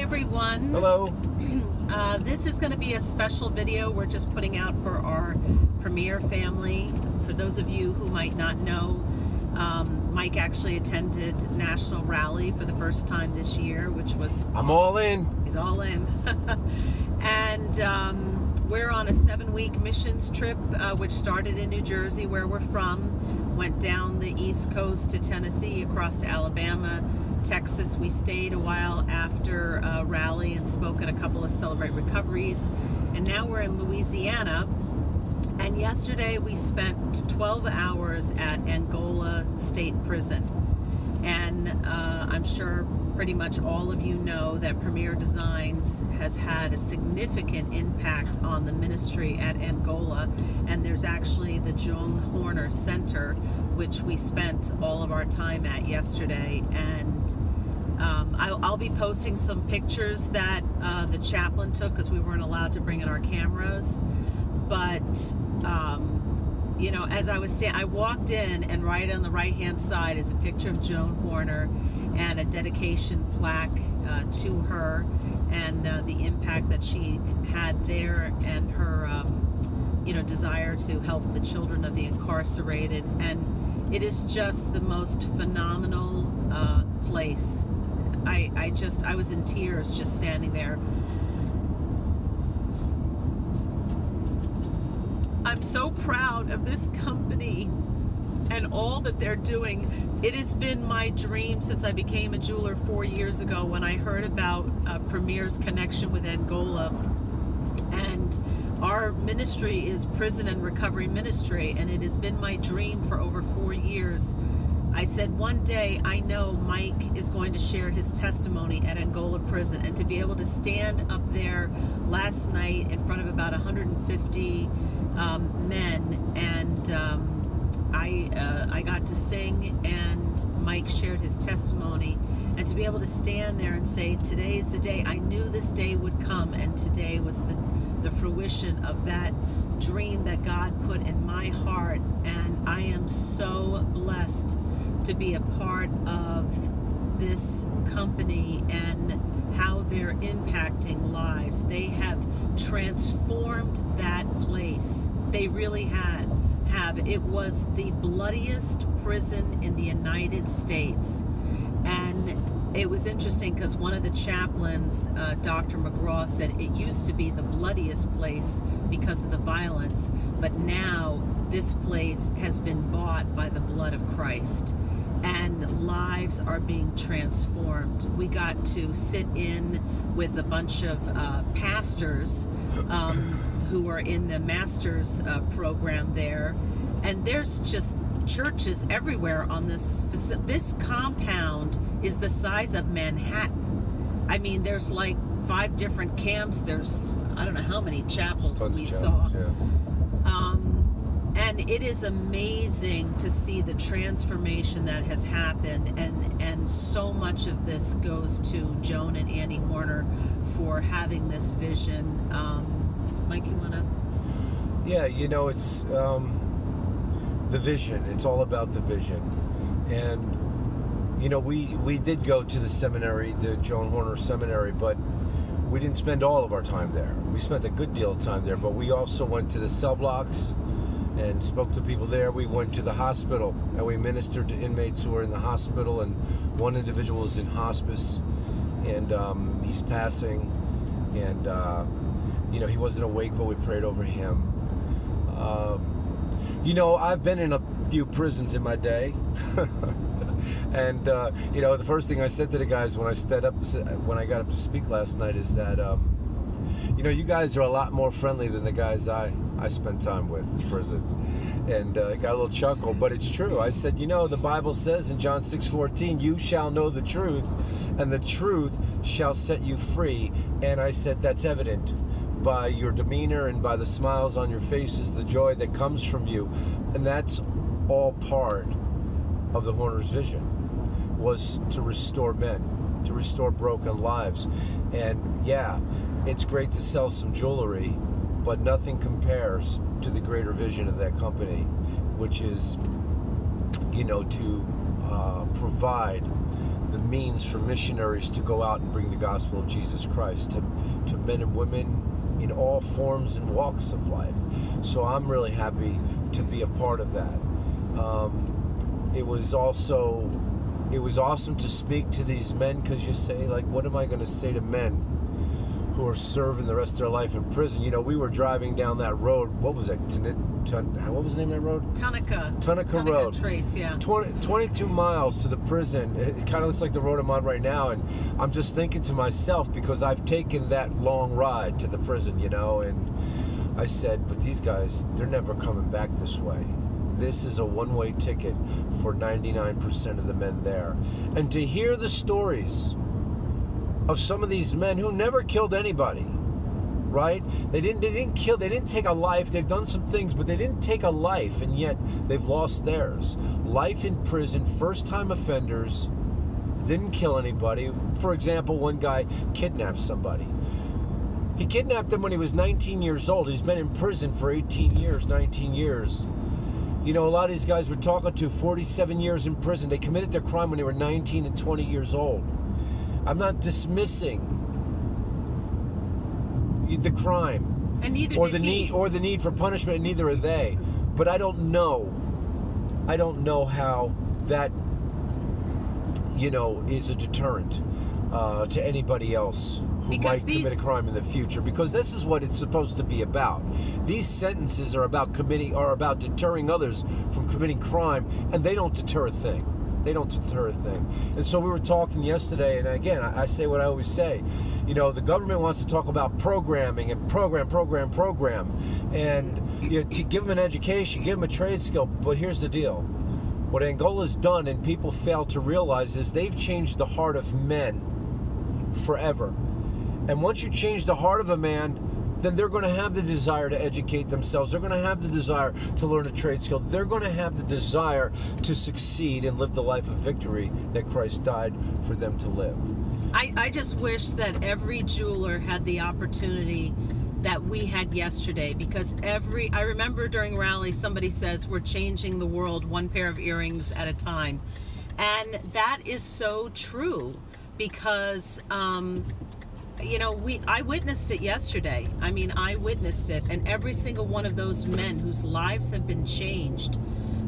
everyone. Hello. This is going to be a special video we're just putting out for our Premier family. For those of you who might not know, Mike actually attended National Rally for the first time this year, which was... I'm all in. He's all in. And we're on a 7-week missions trip, which started in New Jersey, where we're from, went down the East Coast to Tennessee, across to Alabama, Texas. We stayed a while after Rally and spoke at a couple of Celebrate Recoveries, and now we're in Louisiana. And yesterday we spent 12 hours at Angola State Prison, and I'm sure pretty much all of you know that Premier Designs has had a significant impact on the ministry at Angola, and there's actually the Joan Horner Center, which we spent all of our time at yesterday. And I'll be posting some pictures that the chaplain took, because we weren't allowed to bring in our cameras. But you know, as I was I walked in, and right on the right hand side is a picture of Joan Horner and a dedication plaque to her, and the impact that she had there, and her you know, desire to help the children of the incarcerated. And it is just the most phenomenal place. I was in tears just standing there. I'm so proud of this company and all that they're doing. It has been my dream since I became a jeweler 4 years ago, when I heard about Premier's connection with Angola. And our ministry is Prison and Recovery Ministry, and it has been my dream for over 4 years. I said, one day I know Mike is going to share his testimony at Angola Prison, and to be able to stand up there last night in front of about 150 men, and I got to sing, and Mike shared his testimony, and to be able to stand there and say, today is the day. I knew this day would come, and today was the fruition of that dream that God put in my heart. And I am so blessed to be a part of this company and how they're impacting lives. They have transformed that place. They really have. It was the bloodiest prison in the United States. And it was interesting because one of the chaplains, Dr. McGraw, said it used to be the bloodiest place because of the violence, but now this place has been bought by the blood of Christ, and lives are being transformed. We got to sit in with a bunch of pastors who are in the master's program there, and there's just churches everywhere on this compound is the size of Manhattan. I mean, there's like 5 different camps. There's, I don't know how many chapels we saw. Yeah. And it is amazing to see the transformation that has happened, and so much of this goes to Joan and Annie Horner for having this vision. Mike, you wanna? Yeah, you know, it's the vision. It's all about the vision. And you know, we did go to the seminary, the Joan Horner Seminary, but we didn't spend all of our time there. We spent a good deal of time there, but we also went to the cell blocks and spoke to people there. We went to the hospital, and we ministered to inmates who were in the hospital, and one individual is in hospice, and he's passing, and you know, he wasn't awake, but we prayed over him. You know, I've been in a few prisons in my day. And you know, the first thing I said to the guys when I got up to speak last night is that you know, you guys are a lot more friendly than the guys I spent time with in prison. And I got a little chuckle, but it's true. I said, you know, the Bible says in John 6:14, you shall know the truth, and the truth shall set you free. And I said, that's evident by your demeanor and by the smiles on your faces, the joy that comes from you. And that's all part of the Horner's vision, was to restore men, to restore broken lives. And yeah, it's great to sell some jewelry, but nothing compares to the greater vision of that company, which is, you know, to provide the means for missionaries to go out and bring the gospel of Jesus Christ to men and women in all forms and walks of life. So I'm really happy to be a part of that. It was awesome to speak to these men, because you say, like, what am I going to say to men who are serving the rest of their life in prison? You know, we were driving down that road. What was it? What was the name of that road? Tunica Road. Trace, yeah. 22 miles to the prison. It kind of looks like the road I'm on right now, and I'm just thinking to myself, because I've taken that long ride to the prison, you know, and I said, but these guys, they're never coming back this way. This is a one-way ticket for 99% of the men there. And to hear the stories of some of these men who never killed anybody, right? They didn't take a life. They've done some things, but they didn't take a life, and yet they've lost theirs. Life in prison, first-time offenders, didn't kill anybody. For example, one guy kidnapped somebody. He kidnapped him when he was 19 years old. He's been in prison for 18 years, 19 years. You know, a lot of these guys we're talking to, 47 years in prison. They committed their crime when they were 19 and 20 years old. I'm not dismissing the crime and neither or did the he. need or the need for punishment, and neither are they. But I don't know how that, you know, is a deterrent to anybody else who might commit a crime in the future, because this is what it's supposed to be about. These sentences are about deterring others from committing crime, and they don't deter a thing. And so we were talking yesterday, and again, I say what I always say. You know, the government wants to talk about programming and program, and you know, to give them an education, give them a trade skill. But here's the deal. What Angola's done, and people fail to realize, is they've changed the heart of men forever. And once you change the heart of a man, then they're going to have the desire to educate themselves. They're going to have the desire to learn a trade skill. They're going to have the desire to succeed and live the life of victory that Christ died for them to live. I just wish that every jeweler had the opportunity that we had yesterday, because I remember during rally somebody says we're changing the world one pair of earrings at a time. And that is so true, because you know, I witnessed it yesterday. I mean, I witnessed it, and every single one of those men whose lives have been changed,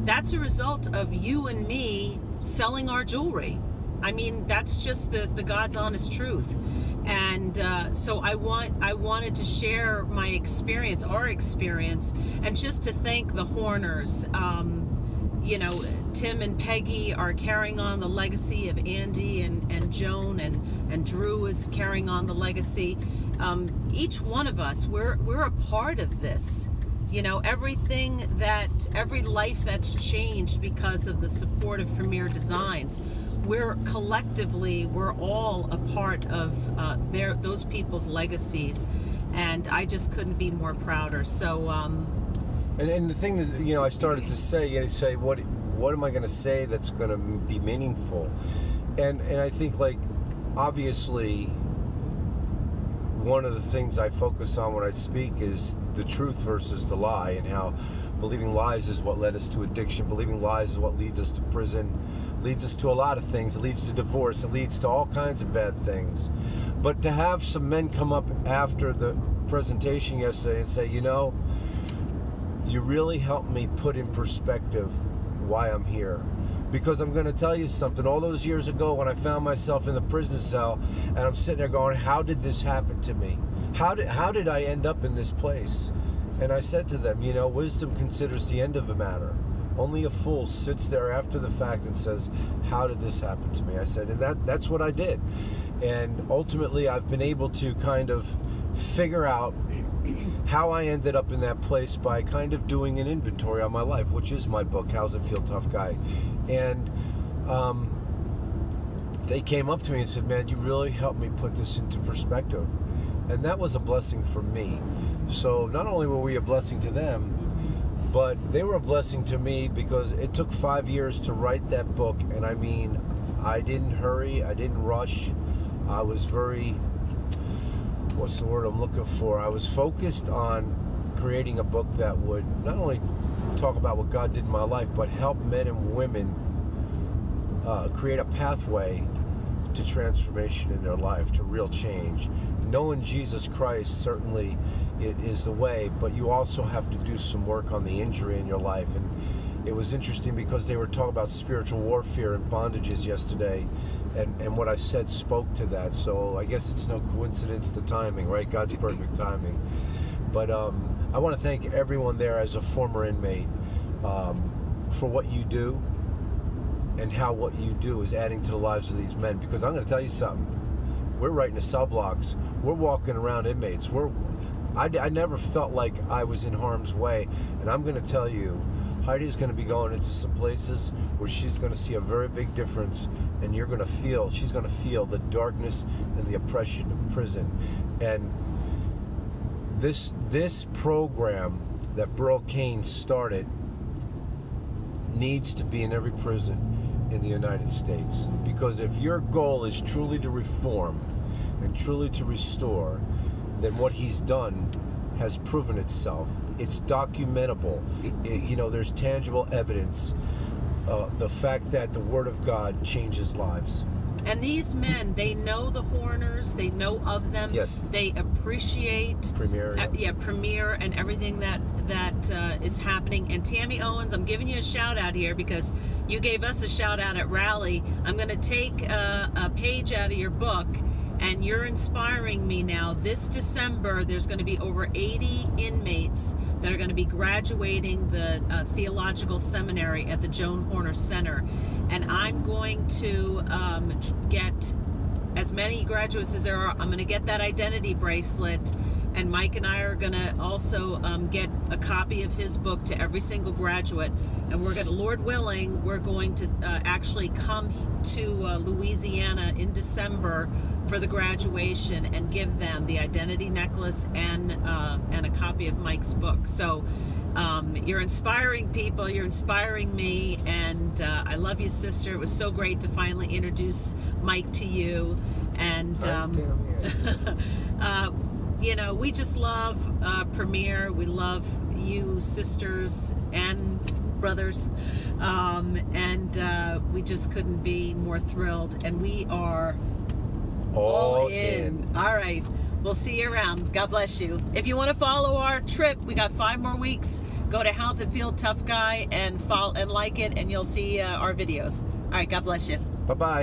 that's a result of you and me selling our jewelry. I mean, that's just the God's honest truth. And so I wanted to share my experience, our experience, and just to thank the Horners. You know, Tim and Peggy are carrying on the legacy of Andy and Joan, and Drew is carrying on the legacy. Each one of us, we're a part of this. You know, every life that's changed because of the support of Premier Designs, we're all a part of those people's legacies, and I just couldn't be more prouder. So. And the thing is, you know, I started to say, what am I going to say that's going to be meaningful? And I think, like, obviously, one of the things I focus on when I speak is the truth versus the lie, and how believing lies is what led us to addiction. Believing lies is what leads us to prison, leads us to a lot of things. It leads to divorce. It leads to all kinds of bad things. But to have some men come up after the presentation yesterday and say, you know, you really helped me put in perspective why I'm here. Because I'm going to tell you something. All those years ago when I found myself in the prison cell, and I'm sitting there going, how did this happen to me? How did I end up in this place? And I said to them, you know, wisdom considers the end of a matter. Only a fool sits there after the fact and says, how did this happen to me? I said, and that's what I did. And ultimately, I've been able to kind of figure out how I ended up in that place by kind of doing an inventory on my life, which is my book, How's It Feel, Tough Guy. And they came up to me and said, man, you really helped me put this into perspective. And that was a blessing for me. So not only were we a blessing to them, but they were a blessing to me, because it took 5 years to write that book. And I mean, I didn't hurry, I didn't rush. I was very, what's the word I'm looking for? I was focused on creating a book that would not only talk about what God did in my life, but help men and women create a pathway to transformation in their life, to real change. Knowing Jesus Christ certainly is the way, but you also have to do some work on the injury in your life. And it was interesting because they were talking about spiritual warfare and bondages yesterday, and what I said spoke to that. So I guess it's no coincidence, the timing, right? God's perfect timing. But I want to thank everyone there as a former inmate for what you do and how what you do is adding to the lives of these men. Because I'm going to tell you something. We're writing the cell blocks. We're walking around inmates. I never felt like I was in harm's way. And I'm going to tell you, Heidi's going to be going into some places where she's going to see a very big difference, and she's going to feel the darkness and the oppression of prison. And this program that Burl Cain started needs to be in every prison in the United States. Because if your goal is truly to reform and truly to restore, then what he's done has proven itself. It's documentable. There's tangible evidence. The fact that the Word of God changes lives. And these men, they know the Horners. They know of them. Yes. They appreciate Premier. Premier and everything that is happening. And Tammy Owens, I'm giving you a shout out here because you gave us a shout out at Rally. I'm going to take a page out of your book, and you're inspiring me now. This December, there's going to be over 80 inmates that are going to be graduating the theological seminary at the Joan Horner Center. And I'm going to get as many graduates as there are. I'm going to get that identity bracelet. And Mike and I are going to also get a copy of his book to every single graduate. And we're going to, Lord willing, we're going to actually come to Louisiana in December for the graduation and give them the identity necklace and a copy of Mike's book. So you're inspiring people, you're inspiring me, and I love you, sister. It was so great to finally introduce Mike to you. And we just love Premier. We love you, sisters and brothers, and we just couldn't be more thrilled. And we are all in. All right. We'll see you around. God bless you. If you want to follow our trip, we got 5 more weeks. Go to How's It Feel Tough Guy and follow and like it, and you'll see our videos. All right. God bless you. Bye-bye.